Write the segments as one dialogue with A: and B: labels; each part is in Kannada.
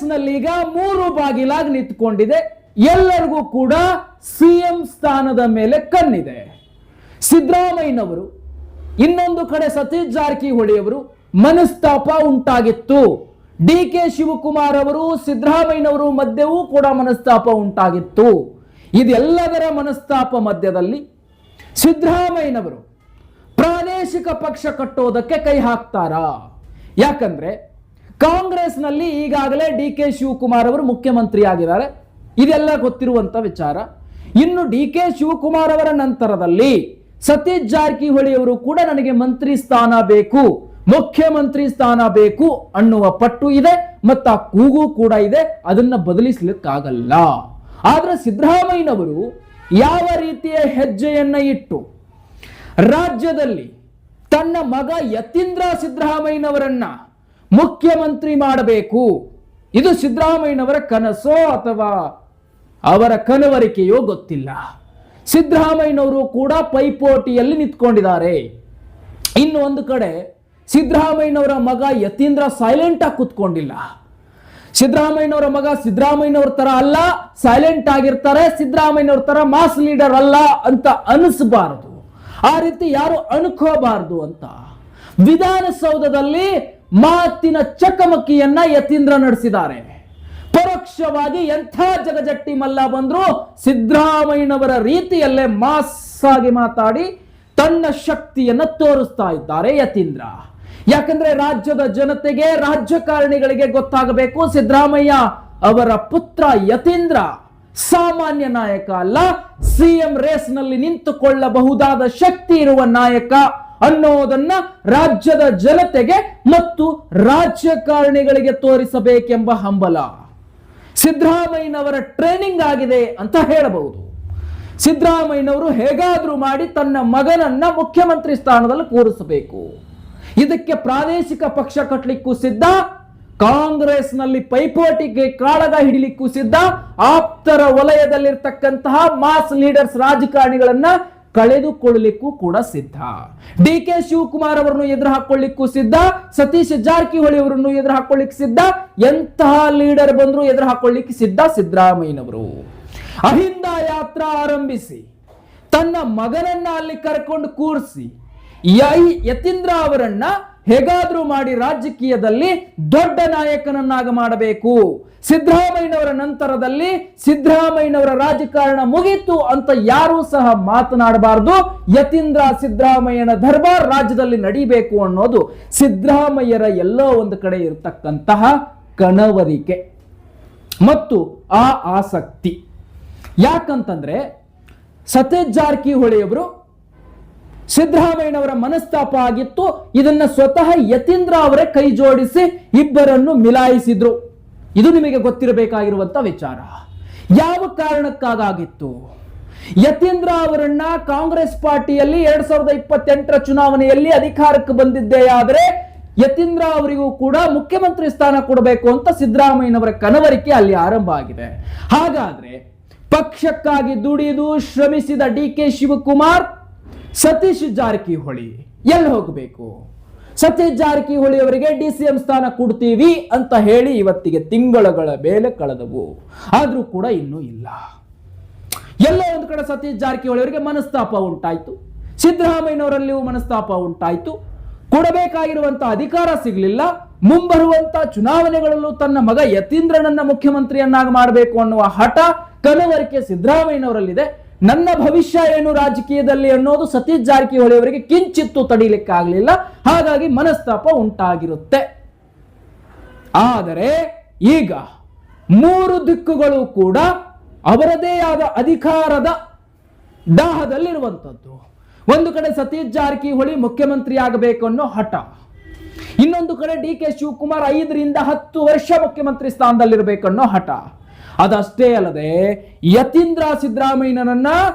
A: ಕಾಂಗ್ರೆಸ್ನಲ್ಲಿ ಈಗ 3 ಬಾಗಿಲಾಗಿ ನಿಂತ್ಕೊಂಡಿದೆ. ಎಲ್ಲರಿಗೂ ಕೂಡ ಸಿಎಂ ಸ್ಥಾನದ ಮೇಲೆ ಕಣ್ಣಿದೆ. ಸಿದ್ದರಾಮಯ್ಯನವರು, ಇನ್ನೊಂದು ಕಡೆ ಸತೀಶ್ ಜಾರಕಿಹೊಳಿ ಅವರು ಮನಸ್ತಾಪ ಉಂಟಾಗಿತ್ತು. ಡಿಕೆ ಶಿವಕುಮಾರ್ ಅವರು ಸಿದ್ದರಾಮಯ್ಯನವರು ಮಧ್ಯೆಯೂ ಕೂಡ ಮನಸ್ತಾಪ ಉಂಟಾಗಿತ್ತು. ಇದೆಲ್ಲದರ ಮನಸ್ತಾಪ ಮಧ್ಯದಲ್ಲಿ ಸಿದ್ದರಾಮಯ್ಯನವರು ಪ್ರಾದೇಶಿಕ ಪಕ್ಷ ಕಟ್ಟೋದಕ್ಕೆ ಕೈ ಹಾಕ್ತಾರಾ? ಯಾಕಂದ್ರೆ ಕಾಂಗ್ರೆಸ್ನಲ್ಲಿ ಈಗಾಗಲೇ ಡಿಕೆ ಶಿವಕುಮಾರ್ ಅವರು ಮುಖ್ಯಮಂತ್ರಿ ಆಗಿದ್ದಾರೆ, ಇದೆಲ್ಲ ಗೊತ್ತಿರುವಂತ ವಿಚಾರ. ಇನ್ನು ಡಿಕೆ ಶಿವಕುಮಾರ್ ಅವರ ನಂತರದಲ್ಲಿ ಸತೀಶ್ ಜಾರಕಿಹೊಳಿ ಅವರು ಕೂಡ ನನಗೆ ಮಂತ್ರಿ ಸ್ಥಾನ ಬೇಕು, ಮುಖ್ಯಮಂತ್ರಿ ಸ್ಥಾನ ಬೇಕು ಅನ್ನುವ ಪಟ್ಟು ಇದೆ, ಮತ್ತು ಆ ಕೂಗು ಕೂಡ ಇದೆ. ಅದನ್ನ ಬದಲಿಸಲಿಕ್ಕಾಗಲ್ಲ. ಆದ್ರೆ ಸಿದ್ದರಾಮಯ್ಯನವರು ಯಾವ ರೀತಿಯ ಹೆಜ್ಜೆಯನ್ನ ಇಟ್ಟು ರಾಜ್ಯದಲ್ಲಿ ತನ್ನ ಮಗ ಯತೀಂದ್ರ ಸಿದ್ದರಾಮಯ್ಯನವರನ್ನ ಮುಖ್ಯಮಂತ್ರಿ ಮಾಡಬೇಕು, ಇದು ಸಿದ್ದರಾಮಯ್ಯನವರ ಕನಸೋ ಅಥವಾ ಅವರ ಕನವರಿಕೆಯೋ ಗೊತ್ತಿಲ್ಲ. ಸಿದ್ದರಾಮಯ್ಯನವರು ಕೂಡ ಪೈಪೋಟಿಯಲ್ಲಿ ನಿಂತ್ಕೊಂಡಿದ್ದಾರೆ. ಇನ್ನು ಒಂದು ಕಡೆ ಸಿದ್ದರಾಮಯ್ಯನವರ ಮಗ ಯತೀಂದ್ರ ಸೈಲೆಂಟ್ ಆಗಿ ಕೂತ್ಕೊಂಡಿಲ್ಲ. ಸಿದ್ದರಾಮಯ್ಯನವರ ಮಗ ಸಿದ್ದರಾಮಯ್ಯನವರ ತರ ಅಲ್ಲ, ಸೈಲೆಂಟ್ ಆಗಿರ್ತಾರೆ, ಸಿದ್ದರಾಮಯ್ಯನವರ ತರ ಮಾಸ್ ಲೀಡರ್ ಅಲ್ಲ ಅಂತ ಅನಿಸಬಾರದು, ಆ ರೀತಿ ಯಾರು ಅನ್ಕೋಬಾರದು ಅಂತ ವಿಧಾನಸೌಧದಲ್ಲಿ ಮಾತಿನ ಚಕಮಕಿಯನ್ನ ಯತೀಂದ್ರ ನಡೆಸಿದ್ದಾರೆ. ಪರೋಕ್ಷವಾಗಿ ಎಂಥ ಜಗಜಟ್ಟಿ ಮಲ್ಲ ಬಂದ್ರು ಸಿದ್ದರಾಮಯ್ಯನವರ ರೀತಿಯಲ್ಲೇ ಮಾಸ್ ಆಗಿ ಮಾತಾಡಿ ತನ್ನ ಶಕ್ತಿಯನ್ನ ತೋರಿಸ್ತಾ ಇದ್ದಾರೆ ಯತೀಂದ್ರ. ಯಾಕಂದ್ರೆ ರಾಜ್ಯದ ಜನತೆಗೆ, ರಾಜಕಾರಣಿಗಳಿಗೆ ಗೊತ್ತಾಗಬೇಕು, ಸಿದ್ದರಾಮಯ್ಯ ಅವರ ಪುತ್ರ ಯತೀಂದ್ರ ಸಾಮಾನ್ಯ ನಾಯಕ ಅಲ್ಲ, ಸಿಎಂ ರೇಸ್ ನಲ್ಲಿ ನಿಂತುಕೊಳ್ಳಬಹುದಾದ ಶಕ್ತಿ ಇರುವ ನಾಯಕ ಅನ್ನೋದನ್ನ ರಾಜ್ಯದ ಜನತೆಗೆ ಮತ್ತು ರಾಜಕಾರಣಿಗಳಿಗೆ ತೋರಿಸಬೇಕೆಂಬ ಹಂಬಲ ಸಿದ್ದರಾಮಯ್ಯನವರ ಟ್ರೈನಿಂಗ್ ಆಗಿದೆ ಅಂತ ಹೇಳಬಹುದು. ಸಿದ್ದರಾಮಯ್ಯನವರು ಹೇಗಾದ್ರೂ ಮಾಡಿ ತನ್ನ ಮಗನನ್ನ ಮುಖ್ಯಮಂತ್ರಿ ಸ್ಥಾನದಲ್ಲಿ ಕೂರಿಸಬೇಕು. ಇದಕ್ಕೆ ಪ್ರಾದೇಶಿಕ ಪಕ್ಷ ಕಟ್ಟಲಿಕ್ಕೂ ಸಿದ್ಧ, ಕಾಂಗ್ರೆಸ್ನಲ್ಲಿ ಪೈಪೋಟಿಗೆ ಕಾಳಗ ಹಿಡಿಲಿಕ್ಕೂ ಸಿದ್ಧ, ಆಪ್ತರ ವಲಯದಲ್ಲಿರ್ತಕ್ಕಂತಹ ಮಾಸ್ ಲೀಡರ್ಸ್ ರಾಜಕಾರಣಿಗಳನ್ನ ಕಳೆದುಕೊಳ್ಳಲಿಕ್ಕೂ ಕೂಡ ಸಿದ್ಧ. ಡಿಕೆ ಶಿವಕುಮಾರ್ ಅವರನ್ನು ಎದುರು ಹಾಕೊಳ್ಳಿಕ್ಕೂ ಸಿದ್ಧ, ಸತೀಶ್ ಜಾರಕಿಹೊಳಿ ಅವರನ್ನು ಎದುರು ಹಾಕೊಳ್ಳಿಕ್ಕೆ ಸಿದ್ಧ, ಎಂತಹ ಲೀಡರ್ ಬಂದ್ರು ಎದುರು ಹಾಕೊಳ್ಳಿಕ್ಕೆ ಸಿದ್ಧ ಸಿದ್ದರಾಮಯ್ಯನವರು. ಅಹಿಂದ ಯಾತ್ರಾ ಆರಂಭಿಸಿ ತನ್ನ ಮಗನನ್ನ ಅಲ್ಲಿ ಕರ್ಕೊಂಡು ಕೂರಿಸಿ ಯತೀಂದ್ರ ಅವರನ್ನ ಹೇಗಾದ್ರೂ ಮಾಡಿ ರಾಜಕೀಯದಲ್ಲಿ ದೊಡ್ಡ ನಾಯಕನನ್ನಾಗ ಮಾಡಬೇಕು. ಸಿದ್ದರಾಮಯ್ಯನವರ ನಂತರದಲ್ಲಿ ಸಿದ್ದರಾಮಯ್ಯನವರ ರಾಜಕಾರಣ ಮುಗಿತು ಅಂತ ಯಾರೂ ಸಹ ಮಾತನಾಡಬಾರದು. ಯತೀಂದ್ರ ಸಿದ್ದರಾಮಯ್ಯನ ದರ್ಬಾರ್ ರಾಜ್ಯದಲ್ಲಿ ನಡೀಬೇಕು ಅನ್ನೋದು ಸಿದ್ದರಾಮಯ್ಯರ ಎಲ್ಲೋ ಒಂದು ಕಡೆ ಇರತಕ್ಕಂತಹ ಕನವರಿಕೆ ಮತ್ತು ಆ ಆಸಕ್ತಿ. ಯಾಕಂತಂದ್ರೆ ಸತೀಶ್ ಜಾರಕಿಹೊಳಿ ಅವರು ಸಿದ್ದರಾಮಯ್ಯನವರ ಮನಸ್ತಾಪ ಆಗಿತ್ತು, ಇದನ್ನ ಸ್ವತಃ ಯತೀಂದ್ರ ಅವರೇ ಕೈ ಜೋಡಿಸಿ ಇಬ್ಬರನ್ನು ಮಿಲಾಯಿಸಿದ್ರು. ಇದು ನಿಮಗೆ ಗೊತ್ತಿರಬೇಕಾಗಿರುವಂತ ವಿಚಾರ. ಯಾವ ಕಾರಣಕ್ಕಾಗಿತ್ತು? ಯತೀಂದ್ರ ಅವರನ್ನ ಕಾಂಗ್ರೆಸ್ ಪಾರ್ಟಿಯಲ್ಲಿ 2028ರ ಚುನಾವಣೆಯಲ್ಲಿ ಅಧಿಕಾರಕ್ಕೆ ಬಂದಿದ್ದೇ ಆದರೆ ಯತೀಂದ್ರ ಅವರಿಗೂ ಕೂಡ ಮುಖ್ಯಮಂತ್ರಿ ಸ್ಥಾನ ಕೊಡಬೇಕು ಅಂತ ಸಿದ್ದರಾಮಯ್ಯನವರ ಕನವರಿಕೆ ಅಲ್ಲಿ ಆರಂಭ ಆಗಿದೆ. ಹಾಗಾದ್ರೆ ಪಕ್ಷಕ್ಕಾಗಿ ದುಡಿದು ಶ್ರಮಿಸಿದ ಡಿಕೆ ಶಿವಕುಮಾರ್, ಸತೀಶ್ ಜಾರಕಿಹೊಳಿ ಎಲ್ಲಿ ಹೋಗಬೇಕು? ಸತೀಶ್ ಜಾರಕಿಹೊಳಿ ಅವರಿಗೆ ಡಿಸಿಎಂ ಸ್ಥಾನ ಕೊಡ್ತೀವಿ ಅಂತ ಹೇಳಿ ಇವತ್ತಿಗೆ ತಿಂಗಳುಗಳ ಮೇಲೆ ಕಳೆದವು, ಆದ್ರೂ ಕೂಡ ಇನ್ನೂ ಇಲ್ಲ. ಎಲ್ಲೋ ಒಂದು ಕಡೆ ಸತೀಶ್ ಜಾರಕಿಹೊಳಿ ಅವರಿಗೆ ಮನಸ್ತಾಪ ಉಂಟಾಯ್ತು, ಸಿದ್ದರಾಮಯ್ಯನವರಲ್ಲಿಯೂ ಮನಸ್ತಾಪ ಉಂಟಾಯ್ತು. ಕೊಡಬೇಕಾಗಿರುವಂತ ಅಧಿಕಾರ ಸಿಗಲಿಲ್ಲ. ಮುಂಬರುವಂತ ಚುನಾವಣೆಗಳಲ್ಲೂ ತನ್ನ ಮಗ ಯತೀಂದ್ರನನ್ನ ಮುಖ್ಯಮಂತ್ರಿಯನ್ನಾಗಿ ಮಾಡಬೇಕು ಅನ್ನುವ ಹಠ, ಕನವರಿಕೆ ಸಿದ್ದರಾಮಯ್ಯನವರಲ್ಲಿದೆ. ನನ್ನ ಭವಿಷ್ಯ ಏನು ರಾಜಕೀಯದಲ್ಲಿ ಅನ್ನೋದು ಸತೀಶ್ ಜಾರಕಿಹೊಳಿ ಅವರಿಗೆ ಕಿಂಚಿತ್ತು ತಡೀಲಿಕ್ಕಾಗಲಿಲ್ಲ. ಹಾಗಾಗಿ ಮನಸ್ತಾಪ ಉಂಟಾಗಿರುತ್ತೆ. ಆದರೆ ಈಗ 3 ದಿಕ್ಕುಗಳು ಕೂಡ ಅವರದೇ ಆದ ಅಧಿಕಾರದ ದಾಹದಲ್ಲಿರುವಂಥದ್ದು. ಒಂದು ಕಡೆ ಸತೀಶ್ ಜಾರಕಿಹೊಳಿ ಮುಖ್ಯಮಂತ್ರಿ ಆಗಬೇಕು ಅನ್ನೋ ಹಠ, ಇನ್ನೊಂದು ಕಡೆ ಡಿಕೆ ಶಿವಕುಮಾರ್ 5 ರಿಂದ 10 ವರ್ಷ ಮುಖ್ಯಮಂತ್ರಿ ಸ್ಥಾನದಲ್ಲಿರಬೇಕನ್ನೋ ಹಠ. ಅದಷ್ಟೇ ಅಲ್ಲದೆ ಯತೀಂದ್ರ ಸಿದ್ದರಾಮಯ್ಯನನ್ನ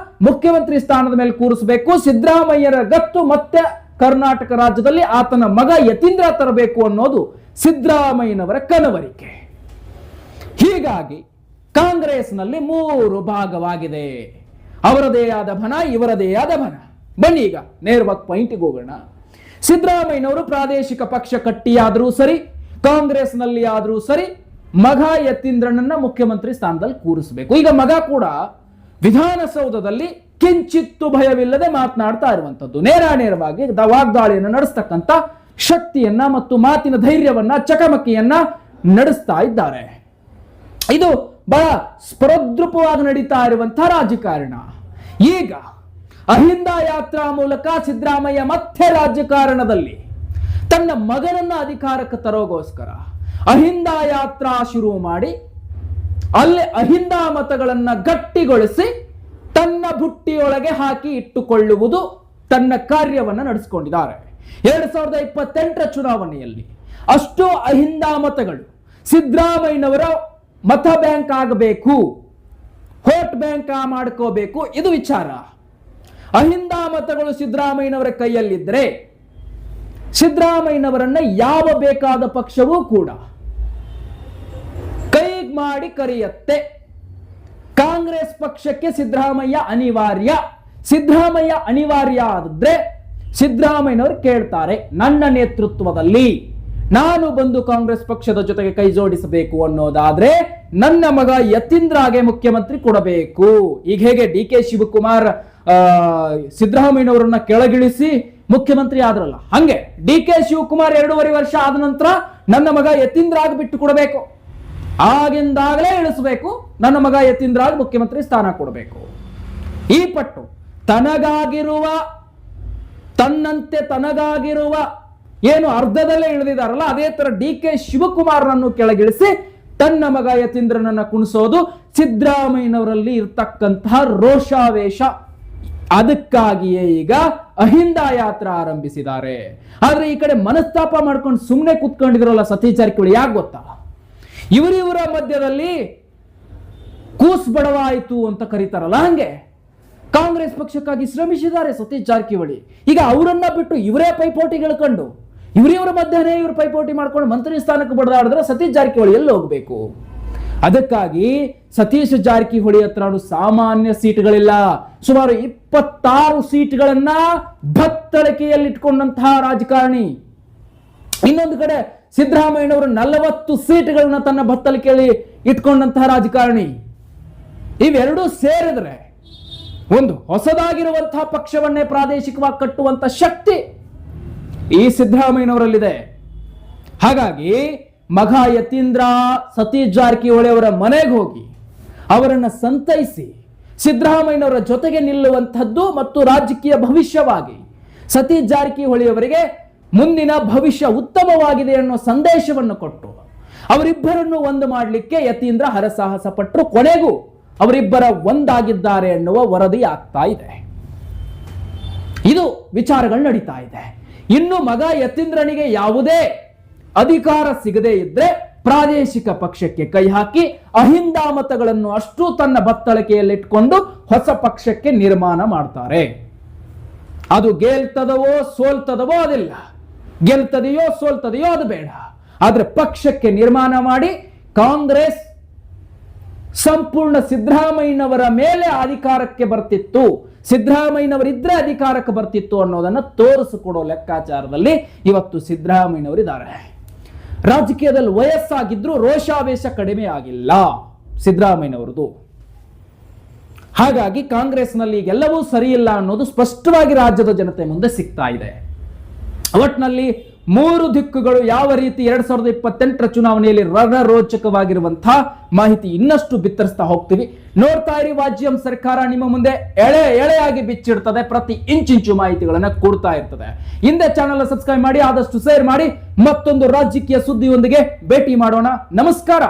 A: ಮುಖ್ಯಮಂತ್ರಿ ಸ್ಥಾನದ ಮೇಲೆ ಕೂರಿಸಬೇಕು, ಸಿದ್ದರಾಮಯ್ಯರ ಗತ್ತು ಮತ್ತೆ ಕರ್ನಾಟಕ ರಾಜ್ಯದಲ್ಲಿ ಆತನ ಮಗ ಯತೀಂದ್ರ ತರಬೇಕು ಅನ್ನೋದು ಸಿದ್ದರಾಮಯ್ಯನವರ ಕನವರಿಕೆ. ಹೀಗಾಗಿ ಕಾಂಗ್ರೆಸ್ನಲ್ಲಿ 3 ಭಾಗವಾಗಿದೆ. ಅವರದೇ ಆದ ಬಣ, ಇವರದೇ ಆದ ಬಣ. ಬನ್ನಿ ಈಗ ನೇರವಾಗಿ ಪಾಯಿಂಟ್ಗೆ ಹೋಗೋಣ. ಸಿದ್ದರಾಮಯ್ಯನವರು ಪ್ರಾದೇಶಿಕ ಪಕ್ಷ ಕಟ್ಟಿಯಾದರೂ ಸರಿ, ಕಾಂಗ್ರೆಸ್ನಲ್ಲಿ ಆದರೂ ಸರಿ, ಮಗ ಯತೀಂದ್ರನನ್ನ ಮುಖ್ಯಮಂತ್ರಿ ಸ್ಥಾನದಲ್ಲಿ ಕೂರಿಸಬೇಕು. ಈಗ ಮಗ ಕೂಡ ವಿಧಾನಸೌಧದಲ್ಲಿ ಕಿಂಚಿತ್ತು ಭಯವಿಲ್ಲದೆ ಮಾತನಾಡ್ತಾ ಇರುವಂತದ್ದು, ನೇರವಾಗಿ ವಾಗ್ದಾಳಿಯನ್ನು ನಡೆಸ್ತಕ್ಕಂಥ ಶಕ್ತಿಯನ್ನ ಮತ್ತು ಮಾತಿನ ಧೈರ್ಯವನ್ನ, ಚಕಮಕಿಯನ್ನ ನಡೆಸ್ತಾ ಇದ್ದಾರೆ. ಇದು ಬಹಳ ಸ್ಪೃದ್ರೂಪವಾಗಿ ನಡೀತಾ ಇರುವಂತಹ ರಾಜಕಾರಣ. ಈಗ ಅಹಿಂದ ಯಾತ್ರಾ ಮೂಲಕ ಸಿದ್ದರಾಮಯ್ಯ ಮತ್ತೆ ರಾಜಕಾರಣದಲ್ಲಿ ತನ್ನ ಮಗನನ್ನ ಅಧಿಕಾರಕ್ಕೆ ತರೋಗೋಸ್ಕರ ಅಹಿಂದ ಯಾತ್ರಾ ಶುರು ಮಾಡಿ ಅಲ್ಲಿ ಅಹಿಂದ ಮತಗಳನ್ನ ಗಟ್ಟಿಗೊಳಿಸಿ ತನ್ನ ಬುಟ್ಟಿಯೊಳಗೆ ಹಾಕಿ ಇಟ್ಟುಕೊಳ್ಳುವುದು ತನ್ನ ಕಾರ್ಯವನ್ನು ನಡೆಸಿಕೊಂಡಿದ್ದಾರೆ. 2028ರ ಚುನಾವಣೆಯಲ್ಲಿ ಅಷ್ಟು ಅಹಿಂದ ಮತಗಳು ಸಿದ್ದರಾಮಯ್ಯನವರ ಮತ ಬ್ಯಾಂಕ್ ಆಗಬೇಕು, ವೋಟ್ ಬ್ಯಾಂಕ್ ಮಾಡ್ಕೋಬೇಕು, ಇದು ವಿಚಾರ. ಅಹಿಂದ ಮತಗಳು ಸಿದ್ದರಾಮಯ್ಯನವರ ಕೈಯಲ್ಲಿದ್ದರೆ ಸಿದ್ದರಾಮಯ್ಯನವರನ್ನ ಯಾವ ಬೇಕಾದ ಪಕ್ಷವೂ ಕೂಡ ಕೈ ಮಾಡಿ ಕರೆಯತ್ತೆ. ಕಾಂಗ್ರೆಸ್ ಪಕ್ಷಕ್ಕೆ ಸಿದ್ದರಾಮಯ್ಯ ಅನಿವಾರ್ಯ. ಸಿದ್ದರಾಮಯ್ಯ ಅನಿವಾರ್ಯ ಆದ್ರೆ ಸಿದ್ದರಾಮಯ್ಯನವರು ಕೇಳ್ತಾರೆ, ನನ್ನ ನೇತೃತ್ವದಲ್ಲಿ ನಾನು ಬಂದು ಕಾಂಗ್ರೆಸ್ ಪಕ್ಷದ ಜೊತೆಗೆ ಕೈ ಜೋಡಿಸಬೇಕು ಅನ್ನೋದಾದ್ರೆ ನನ್ನ ಮಗ ಯತೀಂದ್ರಗೆ ಮುಖ್ಯಮಂತ್ರಿ ಕೊಡಬೇಕು. ಈಗ ಹೇಗೆ ಡಿ ಕೆ ಶಿವಕುಮಾರ್ ಸಿದ್ದರಾಮಯ್ಯನವರನ್ನ ಕೆಳಗಿಳಿಸಿ ಮುಖ್ಯಮಂತ್ರಿ ಆದ್ರಲ್ಲ, ಹಂಗೆ ಡಿ ಕೆ ಶಿವಕುಮಾರ್ 2.5 ವರ್ಷ ಆದ ನಂತರ ನನ್ನ ಮಗ ಯತೀಂದ್ರ ಆಗಿ ಬಿಟ್ಟು ಕೊಡಬೇಕು. ಆಗಿಂದಾಗಲೇ ಇಳಿಸಬೇಕು, ನನ್ನ ಮಗ ಯತೀಂದ್ರ ಆಗಿ ಮುಖ್ಯಮಂತ್ರಿ ಸ್ಥಾನ ಕೊಡಬೇಕು. ಈ ಪಟ್ಟು ತನ್ನಂತೆ ತನಗಾಗಿರುವ ಏನು ಅರ್ಧದಲ್ಲೇ ಇಳಿದಿದಾರಲ್ಲ, ಅದೇ ತರ ಡಿ ಕೆ ಶಿವಕುಮಾರ್ನನ್ನು ಕೆಳಗಿಳಿಸಿ ತನ್ನ ಮಗ ಯತೀಂದ್ರನನ್ನ ಕುಣಿಸೋದು ಸಿದ್ದರಾಮಯ್ಯನವರಲ್ಲಿ ಇರ್ತಕ್ಕಂತಹ ರೋಷಾವೇಶ. ಅದಕ್ಕಾಗಿಯೇ ಈಗ ಅಹಿಂದ ಯಾತ್ರಾ ಆರಂಭಿಸಿದ್ದಾರೆ. ಆದ್ರೆ ಈ ಕಡೆ ಮನಸ್ತಾಪ ಮಾಡ್ಕೊಂಡು ಸುಮ್ಮನೆ ಕೂತ್ಕೊಂಡಿದ್ರಲ್ಲ ಸತೀಶ್ ಜಾರಕಿಹೊಳಿ, ಯಾಕೆ ಗೊತ್ತಾ? ಇವರ ಮಧ್ಯದಲ್ಲಿ ಕೂಸ್ ಬಡವಾಯಿತು ಅಂತ ಕರೀತಾರಲ್ಲ, ಹಂಗೆ ಕಾಂಗ್ರೆಸ್ ಪಕ್ಷಕ್ಕಾಗಿ ಶ್ರಮಿಸಿದ್ದಾರೆ ಸತೀಶ್ ಜಾರಕಿಹೊಳಿ. ಈಗ ಅವರನ್ನ ಬಿಟ್ಟು ಇವರೇ ಪೈಪೋಟಿ ಗೆಳ್ಕೊಂಡು ಇವರ ಮಧ್ಯೆ ಇವರು ಪೈಪೋಟಿ ಮಾಡ್ಕೊಂಡು ಮಂತ್ರಿ ಸ್ಥಾನಕ್ಕೆ ಬಡದಾಡಿದ್ರೆ ಸತೀಶ್ ಜಾರಕಿಹೊಳಿ ಎಲ್ಲಿ ಹೋಗ್ಬೇಕು? ಅದಕ್ಕಾಗಿ ಸತೀಶ್ ಜಾರಕಿಹೊಳಿ ಹತ್ರ ಸಾಮಾನ್ಯ ಸೀಟ್ಗಳಿಲ್ಲ, ಸುಮಾರು 26 ಸೀಟ್ಗಳನ್ನ ಭತ್ತಳಿಕೆಯಲ್ಲಿಟ್ಕೊಂಡಂತಹ ರಾಜಕಾರಣಿ. ಇನ್ನೊಂದು ಕಡೆ ಸಿದ್ದರಾಮಯ್ಯನವರು 40 ಸೀಟ್ಗಳನ್ನ ತನ್ನ ಭತ್ತಳಿಕೆಯಲ್ಲಿ ಇಟ್ಕೊಂಡಂತಹ ರಾಜಕಾರಣಿ. ಇವೆರಡೂ ಸೇರಿದ್ರೆ ಒಂದು ಹೊಸದಾಗಿರುವಂತಹ ಪಕ್ಷವನ್ನೇ ಪ್ರಾದೇಶಿಕವಾಗಿ ಕಟ್ಟುವಂತ ಶಕ್ತಿ ಈ ಸಿದ್ದರಾಮಯ್ಯನವರಲ್ಲಿದೆ. ಹಾಗಾಗಿ ಮಗ ಯತೀಂದ್ರ ಸತೀಶ್ ಜಾರಕಿಹೊಳಿ ಅವರ ಮನೆಗೆ ಹೋಗಿ ಅವರನ್ನ ಸಂತೈಸಿ ಸಿದ್ದರಾಮಯ್ಯನವರ ಜೊತೆಗೆ ನಿಲ್ಲುವಂಥದ್ದು ಮತ್ತು ರಾಜಕೀಯ ಭವಿಷ್ಯವಾಗಿ ಸತೀಶ್ ಜಾರಕಿಹೊಳಿ ಅವರಿಗೆ ಮುಂದಿನ ಭವಿಷ್ಯ ಉತ್ತಮವಾಗಿದೆ ಅನ್ನೋ ಸಂದೇಶವನ್ನು ಕೊಟ್ಟು ಅವರಿಬ್ಬರನ್ನು ಒಂದು ಮಾಡಲಿಕ್ಕೆ ಯತೀಂದ್ರ ಹರಸಾಹಸ ಪಟ್ಟರು. ಕೊನೆಗೂ ಅವರಿಬ್ಬರ ಒಂದಾಗಿದ್ದಾರೆ ಎನ್ನುವ ವರದಿ ಆಗ್ತಾ ಇದೆ. ಇದು ವಿಚಾರಗಳು ನಡೀತಾ ಇದೆ. ಇನ್ನು ಮಗ ಯತೀಂದ್ರನಿಗೆ ಯಾವುದೇ ಅಧಿಕಾರ ಸಿಗದೇ ಇದ್ರೆ ಪ್ರಾದೇಶಿಕ ಪಕ್ಷಕ್ಕೆ ಕೈ ಹಾಕಿ ಅಹಿಂದ ಮತಗಳನ್ನು ಅಷ್ಟು ತನ್ನ ಬತ್ತಳಿಕೆಯಲ್ಲಿಟ್ಕೊಂಡು ಹೊಸ ಪಕ್ಷಕ್ಕೆ ನಿರ್ಮಾಣ ಮಾಡ್ತಾರೆ. ಅದು ಗೆಲ್ತದವೋ ಸೋಲ್ತದವೋ ಅದಿಲ್ಲ, ಗೆಲ್ತದೆಯೋ ಸೋಲ್ತದೆಯೋ ಅದು ಬೇಡ. ಆದ್ರೆ ಪಕ್ಷಕ್ಕೆ ನಿರ್ಮಾಣ ಮಾಡಿ ಕಾಂಗ್ರೆಸ್ ಸಂಪೂರ್ಣ ಸಿದ್ದರಾಮಯ್ಯನವರ ಮೇಲೆ ಅಧಿಕಾರಕ್ಕೆ ಬರ್ತಿತ್ತು, ಸಿದ್ದರಾಮಯ್ಯನವರಿದ್ರೆ ಅಧಿಕಾರಕ್ಕೆ ಬರ್ತಿತ್ತು ಅನ್ನೋದನ್ನ ತೋರಿಸಿಕೊಡೋ ಲೆಕ್ಕಾಚಾರದಲ್ಲಿ ಇವತ್ತು ಸಿದ್ದರಾಮಯ್ಯನವರಿದ್ದಾರೆ. ರಾಜಕೀಯದಲ್ಲಿ ವಯಸ್ಸಾಗಿದ್ರು ರೋಷಾವೇಶ ಕಡಿಮೆ ಆಗಿಲ್ಲ ಸಿದ್ದರಾಮಯ್ಯನವರದು. ಹಾಗಾಗಿ ಕಾಂಗ್ರೆಸ್ನಲ್ಲಿ ಎಲ್ಲವೂ ಸರಿಯಿಲ್ಲ ಅನ್ನೋದು ಸ್ಪಷ್ಟವಾಗಿ ರಾಜ್ಯದ ಜನತೆ ಮುಂದೆ ಸಿಗ್ತಾ ಇದೆ. ಒಟ್ಟಿನಲ್ಲಿ 3 ದಿಕ್ಕುಗಳು ಯಾವ ರೀತಿ 2028ರ ಚುನಾವಣೆಯಲ್ಲಿ ರಣರೋಚಕವಾಗಿರುವಂತಹ ಮಾಹಿತಿ ಇನ್ನಷ್ಟು ಬಿತ್ತರಿಸ್ತಾ ಹೋಗ್ತೀವಿ. ನೋಡ್ತಾ ಇರಿ ವಾಜ್ಯಂ ಸರ್ಕಾರ ನಿಮ್ಮ ಮುಂದೆ ಎಳೆಯಾಗಿ ಬಿಚ್ಚಿಡ್ತದೆ, ಪ್ರತಿ ಇಂಚಿಂಚು ಮಾಹಿತಿಗಳನ್ನ ಕೊಡ್ತಾ ಇರ್ತದೆ. ಹಿಂದೆ ಚಾನೆಲ್ ಸಬ್ಸ್ಕ್ರೈಬ್ ಮಾಡಿ, ಆದಷ್ಟು ಶೇರ್ ಮಾಡಿ. ಮತ್ತೊಂದು ರಾಜಕೀಯ ಸುದ್ದಿಯೊಂದಿಗೆ ಭೇಟಿ ಮಾಡೋಣ. ನಮಸ್ಕಾರ.